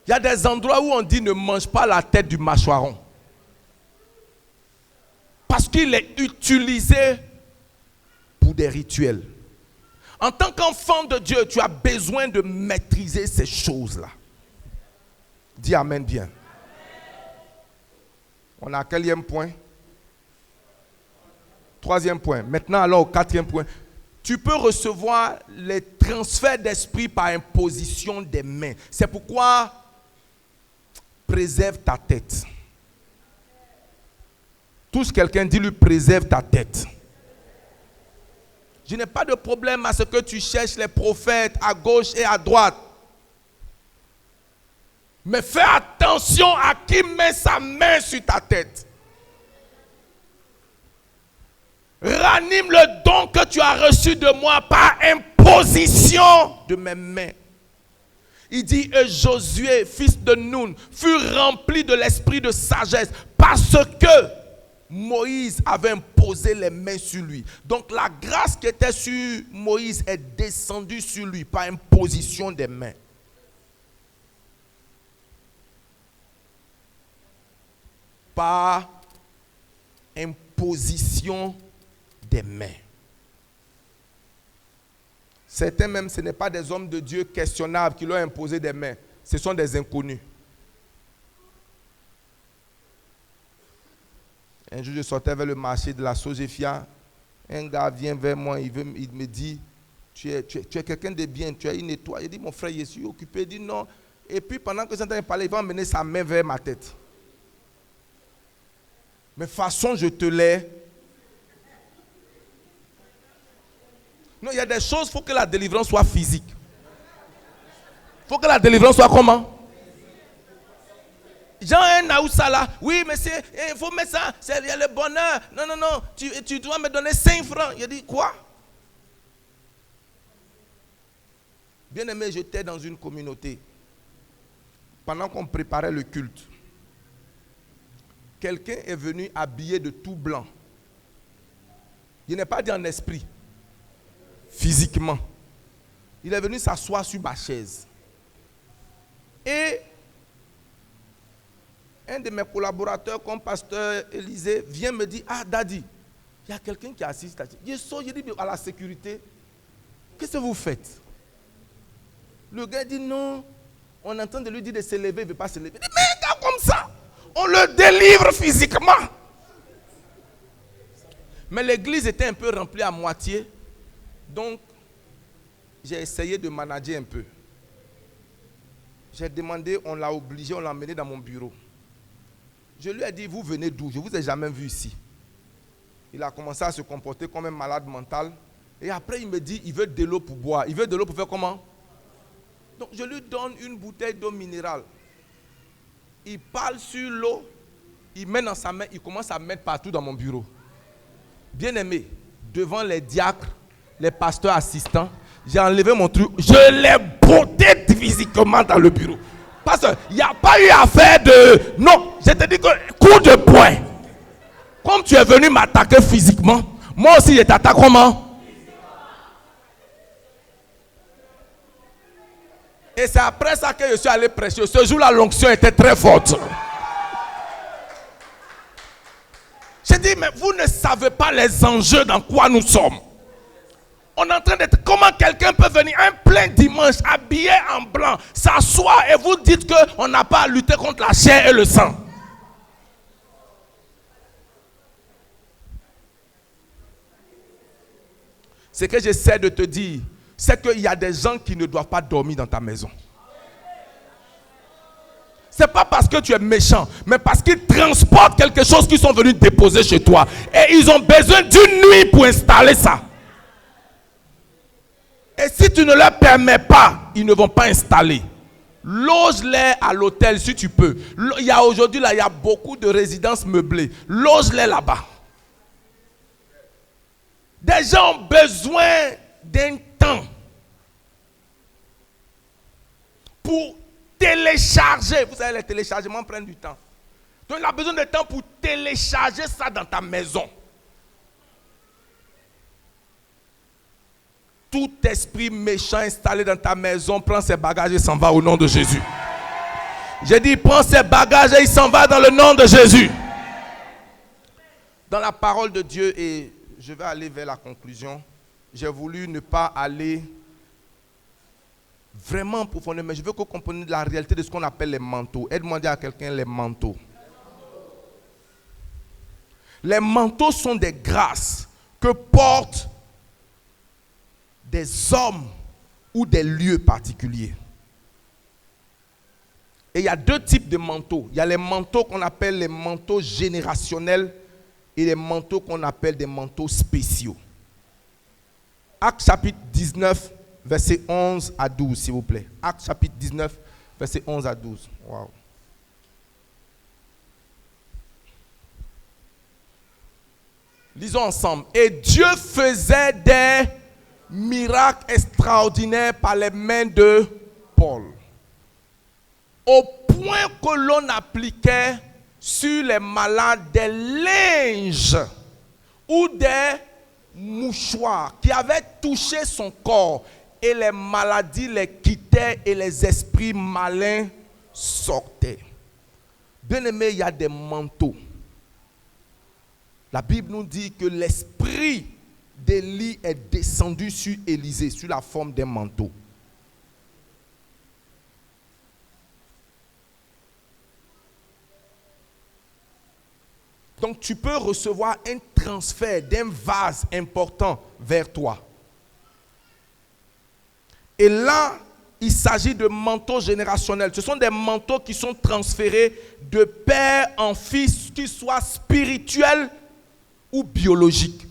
Il y a des endroits où on dit ne mange pas la tête du mâchoiron. Parce qu'il est utilisé pour des rituels. En tant qu'enfant de Dieu, tu as besoin de maîtriser ces choses-là. Dis amen bien. On a quel point? Troisième point. Maintenant, alors au quatrième point. Tu peux recevoir les transferts d'esprit par imposition des mains. C'est pourquoi préserve ta tête. Touche quelqu'un, dis-lui préserve ta tête. Je n'ai pas de problème à ce que tu cherches les prophètes à gauche et à droite. Mais fais attention à qui met sa main sur ta tête. Ranime le don que tu as reçu de moi par imposition de mes mains. Il dit, et Josué, fils de Nun, fut rempli de l'esprit de sagesse parce que Moïse avait imposé les mains sur lui. Donc la grâce qui était sur Moïse est descendue sur lui par imposition des mains. Par imposition des mains. Certains même, ce n'est pas des hommes de Dieu questionnables qui leur ont imposé des mains. Ce sont des inconnus. Un jour, je sortais vers le marché de la Sogefia. Un gars vient vers moi, il me dit, tu es quelqu'un de bien, tu as une étoile. Il dit, mon frère, je suis occupé. Il dit non. Et puis, pendant que j'entends parler, il va emmener sa main vers ma tête. Mais façon, je te l'ai. Non, il y a des choses, il faut que la délivrance soit physique. Il faut que la délivrance soit comment? Jean un Naoussa là, oui, mais il faut mettre ça, il y a le bonheur. Non, tu dois me donner 5 francs. Il a dit, quoi? Bien aimé, j'étais dans une communauté. Pendant qu'on préparait le culte, quelqu'un est venu habillé de tout blanc. Il n'est pas dit en esprit, physiquement. Il est venu s'asseoir sur ma chaise. Et un de mes collaborateurs, comme pasteur Élisée, vient me dire, ah, Daddy, il y a quelqu'un qui assiste. Je dis à la sécurité, qu'est-ce que vous faites? Le gars dit, non, on est en train de lui dire de se lever, il ne veut pas se lever. Il dit, mais un gars comme ça, on le délivre physiquement. Mais l'église était un peu remplie à moitié. Donc, j'ai essayé de manager un peu. J'ai demandé, on l'a obligé, on l'a emmené dans mon bureau. Je lui ai dit, vous venez d'où? Je ne vous ai jamais vu ici. Il a commencé à se comporter comme un malade mental. Et après, il me dit, il veut de l'eau pour boire. Il veut de l'eau pour faire comment? Donc, je lui donne une bouteille d'eau minérale. Il parle sur l'eau. Il met dans sa main. Il commence à mettre partout dans mon bureau. Bien aimé, devant les diacres, les pasteurs assistants, j'ai enlevé mon truc. Je l'ai botté physiquement dans le bureau. Parce qu'il n'y a pas eu affaire de... Non, je te dis que coup de poing. Comme tu es venu m'attaquer physiquement, moi aussi je t'attaque comment? Et c'est après ça que je suis allé prêcher. Ce jour-là, l'onction était très forte. J'ai dit, mais vous ne savez pas les enjeux dans quoi nous sommes. On est en train d'être... Comment quelqu'un peut venir un plein dimanche, habillé en blanc, s'asseoir et vous dites qu'on n'a pas à lutter contre la chair et le sang? Ce que j'essaie de te dire, c'est qu'il y a des gens qui ne doivent pas dormir dans ta maison. Ce n'est pas parce que tu es méchant, mais parce qu'ils transportent quelque chose qu'ils sont venus déposer chez toi. Et ils ont besoin d'une nuit pour installer ça. Et si tu ne leur permets pas, ils ne vont pas installer. Loge-les à l'hôtel si tu peux. Il y a aujourd'hui, là, il y a beaucoup de résidences meublées. Loge-les là-bas. Des gens ont besoin d'un temps pour télécharger. Vous savez, les téléchargements prennent du temps. Donc, il a besoin de temps pour télécharger ça dans ta maison. Tout esprit méchant installé dans ta maison prend ses bagages et s'en va au nom de Jésus. J'ai dit, prends ses bagages et il s'en va dans le nom de Jésus. Dans la parole de Dieu, et je vais aller vers la conclusion, j'ai voulu ne pas aller vraiment profondément, mais je veux que vous compreniez la réalité de ce qu'on appelle les manteaux. Aide-moi à dire à quelqu'un les manteaux. Les manteaux sont des grâces que portent des hommes ou des lieux particuliers. Et il y a deux types de manteaux. Il y a les manteaux qu'on appelle les manteaux générationnels et les manteaux qu'on appelle des manteaux spéciaux. Actes chapitre 19, verset 11 à 12, s'il vous plaît. Actes chapitre 19, verset 11 à 12. Wow. Lisons ensemble. Et Dieu faisait des miracles extraordinaires par les mains de Paul, au point que l'on appliquait sur les malades des linges ou des mouchoirs qui avaient touché son corps, et les maladies les quittaient et les esprits malins sortaient. Bien aimé, il y a des manteaux. La Bible nous dit que l'esprit d'Élie est descendu sur Élisée sous la forme d'un manteau. Donc tu peux recevoir un transfert d'un vase important vers toi. Et là, il s'agit de manteaux générationnels. Ce sont des manteaux qui sont transférés de père en fils, qu'ils soient spirituels ou biologiques.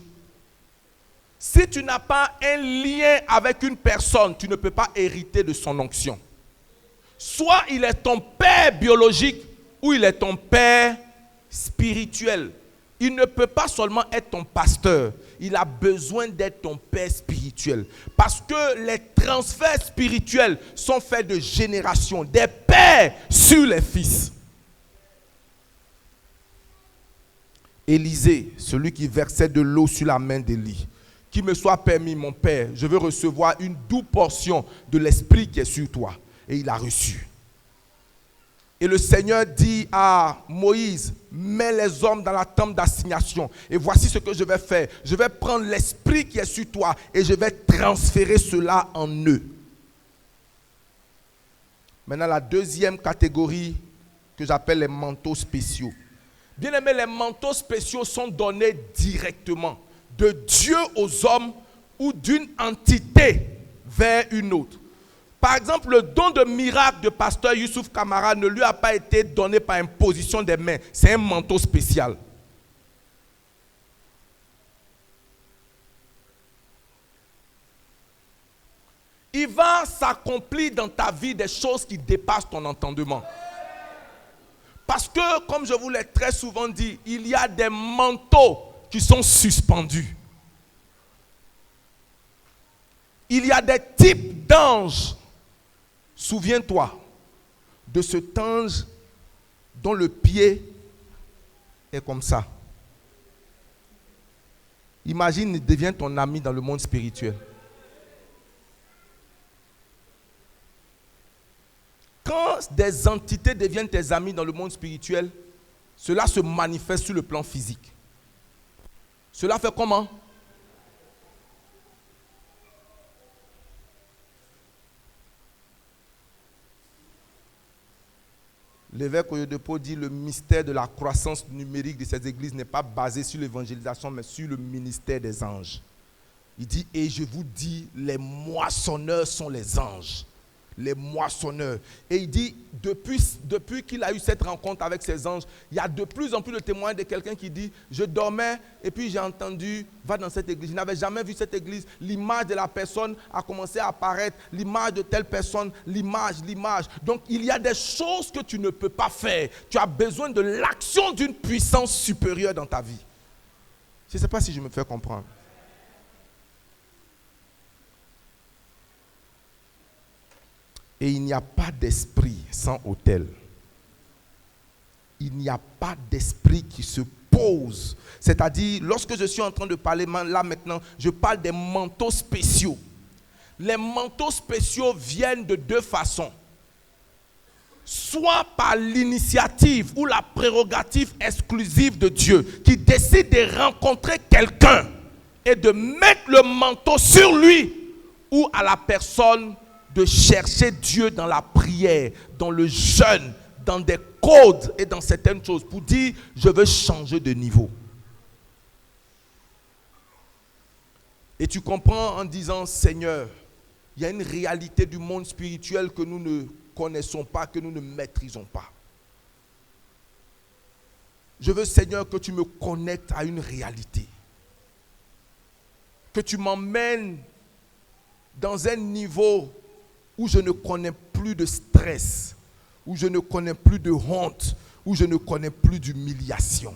Si tu n'as pas un lien avec une personne, tu ne peux pas hériter de son onction. Soit il est ton père biologique ou il est ton père spirituel. Il ne peut pas seulement être ton pasteur, il a besoin d'être ton père spirituel. Parce que les transferts spirituels sont faits de génération, des pères sur les fils. Élisée, celui qui versait de l'eau sur la main d'Élie, qu'il me soit permis, mon père, je veux recevoir une double portion de l'esprit qui est sur toi. Et il a reçu. Et le Seigneur dit à Moïse, mets les hommes dans la tente d'assignation. Et voici ce que je vais faire. Je vais prendre l'esprit qui est sur toi et je vais transférer cela en eux. Maintenant, la deuxième catégorie que j'appelle les manteaux spéciaux. Bien aimé, les manteaux spéciaux sont donnés directement de Dieu aux hommes ou d'une entité vers une autre. Par exemple, le don de miracle de pasteur Youssouf Kamara ne lui a pas été donné par imposition des mains. C'est un manteau spécial. Il va s'accomplir dans ta vie des choses qui dépassent ton entendement. Parce que, comme je vous l'ai très souvent dit, il y a des manteaux qui sont suspendus. Il y a des types d'anges. Souviens-toi de cet ange dont le pied est comme ça. Imagine, il devient ton ami dans le monde spirituel. Quand des entités deviennent tes amis dans le monde spirituel, cela se manifeste sur le plan physique. Cela fait comment? L'évêque Oyedepo dit le mystère de la croissance numérique de ces églises n'est pas basé sur l'évangélisation, mais sur le ministère des anges. Il dit, et je vous dis, les moissonneurs sont les anges. Les moissonneurs. Et il dit, depuis qu'il a eu cette rencontre avec ces anges, il y a de plus en plus de témoignages de quelqu'un qui dit, je dormais et puis j'ai entendu, va dans cette église. Je n'avais jamais vu cette église. L'image de la personne a commencé à apparaître. L'image de telle personne, l'image. Donc il y a des choses que tu ne peux pas faire. Tu as besoin de l'action d'une puissance supérieure dans ta vie. Je ne sais pas si je me fais comprendre. Et il n'y a pas d'esprit sans autel. Il n'y a pas d'esprit qui se pose. C'est-à-dire, lorsque je suis en train de parler là maintenant, je parle des manteaux spéciaux. Les manteaux spéciaux viennent de deux façons. Soit par l'initiative ou la prérogative exclusive de Dieu, qui décide de rencontrer quelqu'un et de mettre le manteau sur lui ou à la personne de chercher Dieu dans la prière, dans le jeûne, dans des codes et dans certaines choses pour dire, je veux changer de niveau. Et tu comprends en disant, Seigneur, il y a une réalité du monde spirituel que nous ne connaissons pas, que nous ne maîtrisons pas. Je veux, Seigneur, que tu me connectes à une réalité. Que tu m'emmènes dans un niveau où je ne connais plus de stress, où je ne connais plus de honte, où je ne connais plus d'humiliation.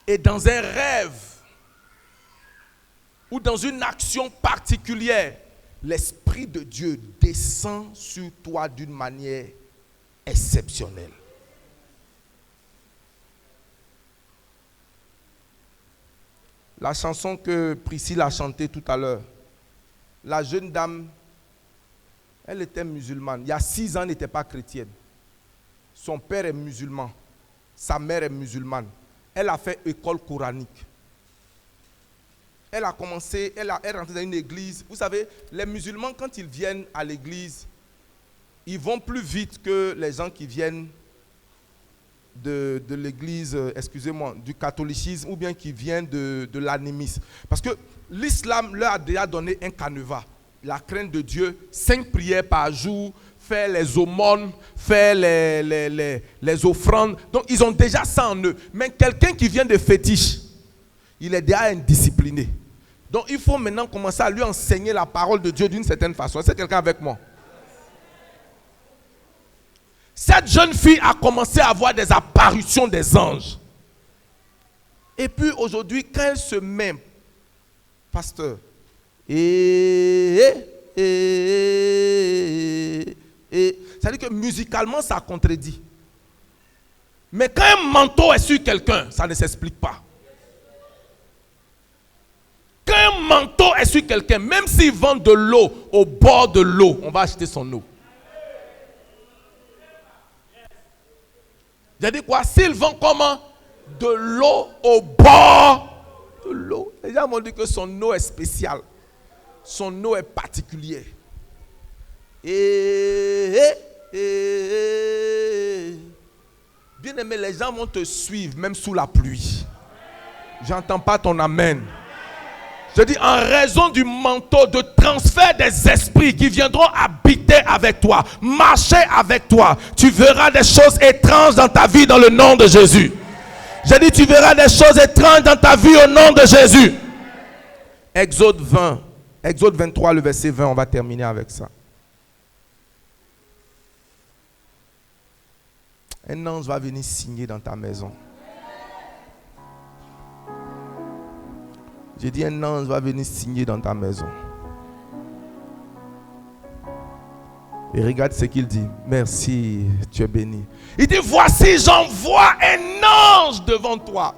Et dans un rêve ou dans une action particulière, l'Esprit de Dieu descend sur toi d'une manière exceptionnelle. La chanson que Priscille a chantée tout à l'heure, la jeune dame, elle était musulmane. Il y a 6 ans, elle n'était pas chrétienne. Son père est musulman. Sa mère est musulmane. Elle a fait école coranique. Elle a commencé, elle est rentrée dans une église. Vous savez, les musulmans, quand ils viennent à l'église, ils vont plus vite que les gens qui viennent de l'église, excusez-moi, du catholicisme ou bien qui viennent de l'animisme. Parce que l'islam leur a déjà donné un canevas. La crainte de Dieu, 5 prières par jour, faire les aumônes, faire les offrandes. Donc, ils ont déjà ça en eux. Mais quelqu'un qui vient de fétiche, il est déjà indiscipliné. Donc, il faut maintenant commencer à lui enseigner la parole de Dieu d'une certaine façon. Est-ce que quelqu'un avec moi? Cette jeune fille a commencé à avoir des apparitions des anges. Et puis, aujourd'hui, quand elle se met, pasteur, c'est-à-dire que musicalement, ça contredit. Mais quand un manteau est sur quelqu'un, ça ne s'explique pas. Quand un manteau est sur quelqu'un, même s'il vend de l'eau au bord de l'eau, on va acheter son eau. J'ai dit quoi? S'il vend comment? De l'eau au bord de l'eau. Les gens m'ont dit que son eau est spéciale. Son eau est particulière. Bien aimé, les gens vont te suivre même sous la pluie. J'entends pas ton amen. Je dis en raison du manteau de transfert des esprits qui viendront habiter avec toi, marcher avec toi. Tu verras des choses étranges dans ta vie dans le nom de Jésus. Je dis tu verras des choses étranges dans ta vie au nom de Jésus. Exode 20, Exode 23, le verset 20, on va terminer avec ça. Un ange va venir signer dans ta maison. J'ai dit un ange va venir signer dans ta maison. Et regarde ce qu'il dit. Merci, tu es béni. Il dit, voici, j'envoie un ange devant toi.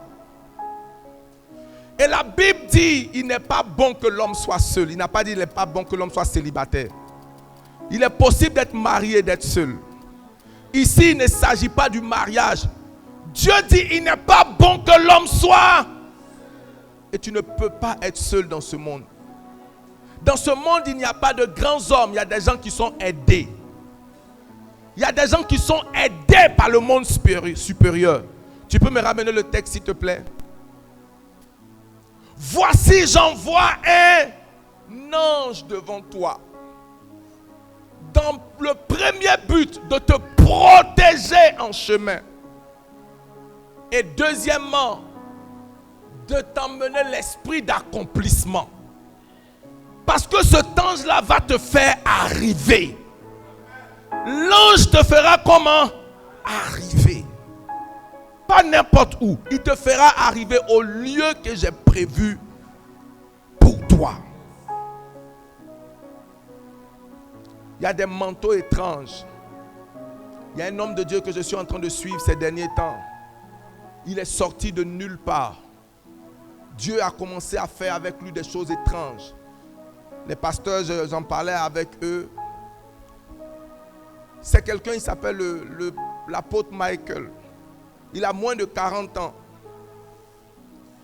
Et la Bible dit, il n'est pas bon que l'homme soit seul. Il n'a pas dit, il n'est pas bon que l'homme soit célibataire. Il est possible d'être marié et d'être seul. Ici, il ne s'agit pas du mariage. Dieu dit, il n'est pas bon que l'homme soit. Et tu ne peux pas être seul dans ce monde. Dans ce monde, il n'y a pas de grands hommes. Il y a des gens qui sont aidés. Il y a des gens qui sont aidés par le monde supérieur. Tu peux me ramener le texte, s'il te plaît? Voici, j'envoie un ange devant toi. Dans le premier but de te protéger en chemin. Et deuxièmement, de t'emmener l'esprit d'accomplissement. Parce que cet ange-là va te faire arriver. L'ange te fera comment? Arriver. Pas n'importe où. Il te fera arriver au lieu que j'ai prévu pour toi. Il y a des manteaux étranges. Il y a un homme de Dieu que je suis en train de suivre ces derniers temps. Il est sorti de nulle part. Dieu a commencé à faire avec lui des choses étranges. Les pasteurs, j'en parlais avec eux. C'est quelqu'un, il s'appelle l'apôtre Michael. Il a moins de 40 ans.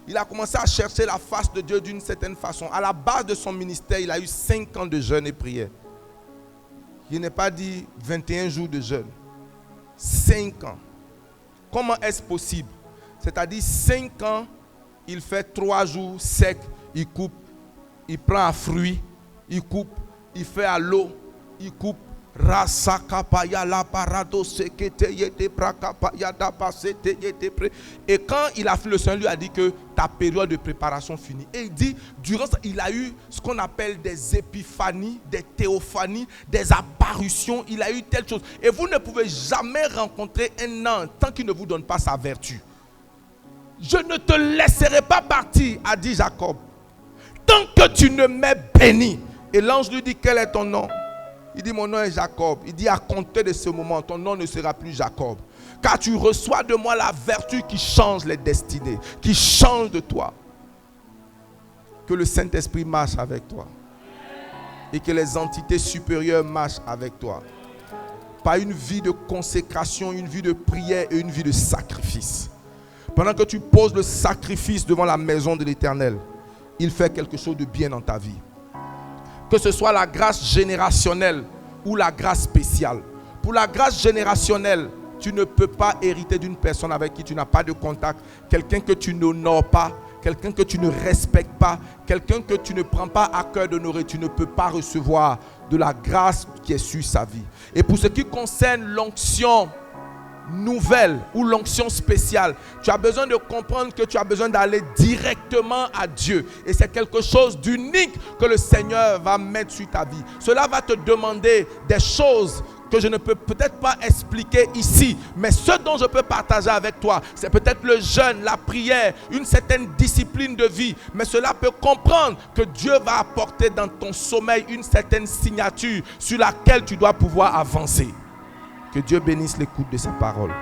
Il a commencé à chercher la face de Dieu d'une certaine façon. À la base de son ministère, il a eu 5 ans de jeûne et prière. Il n'est pas dit 21 jours de jeûne. 5 ans. Comment est-ce possible? C'est-à-dire 5 ans il fait 3 jours sec, il coupe, il prend un fruit, il coupe, il fait à l'eau, il coupe. Et quand il a fait, le Seigneur lui a dit que ta période de préparation finie. Et il dit, durant ça, il a eu ce qu'on appelle des épiphanies, des théophanies, des apparitions. Il a eu telle chose. Et vous ne pouvez jamais rencontrer un ange tant qu'il ne vous donne pas sa vertu. Je ne te laisserai pas partir, a dit Jacob, tant que tu ne m'aies béni. Et l'ange lui dit, quel est ton nom? Il dit, mon nom est Jacob. Il dit, à compter de ce moment, ton nom ne sera plus Jacob. Car tu reçois de moi la vertu qui change les destinées, qui change de toi. Que le Saint-Esprit marche avec toi. Et que les entités supérieures marchent avec toi. Par une vie de consécration, une vie de prière et une vie de sacrifice. Pendant que tu poses le sacrifice devant la maison de l'Éternel, il fait quelque chose de bien dans ta vie. Que ce soit la grâce générationnelle ou la grâce spéciale. Pour la grâce générationnelle, tu ne peux pas hériter d'une personne avec qui tu n'as pas de contact, quelqu'un que tu n'honores pas, quelqu'un que tu ne respectes pas, quelqu'un que tu ne prends pas à cœur d'honorer. Tu ne peux pas recevoir de la grâce qui est sur sa vie. Et pour ce qui concerne l'onction nouvelle ou l'onction spéciale, tu as besoin de comprendre que tu as besoin d'aller directement à Dieu, et c'est quelque chose d'unique que le Seigneur va mettre sur ta vie. Cela va te demander des choses que je ne peux peut-être pas expliquer ici, mais ce dont je peux partager avec toi, c'est peut-être le jeûne, la prière, une certaine discipline de vie, mais cela peut comprendre que Dieu va apporter dans ton sommeil une certaine signature sur laquelle tu dois pouvoir avancer. Que Dieu bénisse l'écoute de sa parole.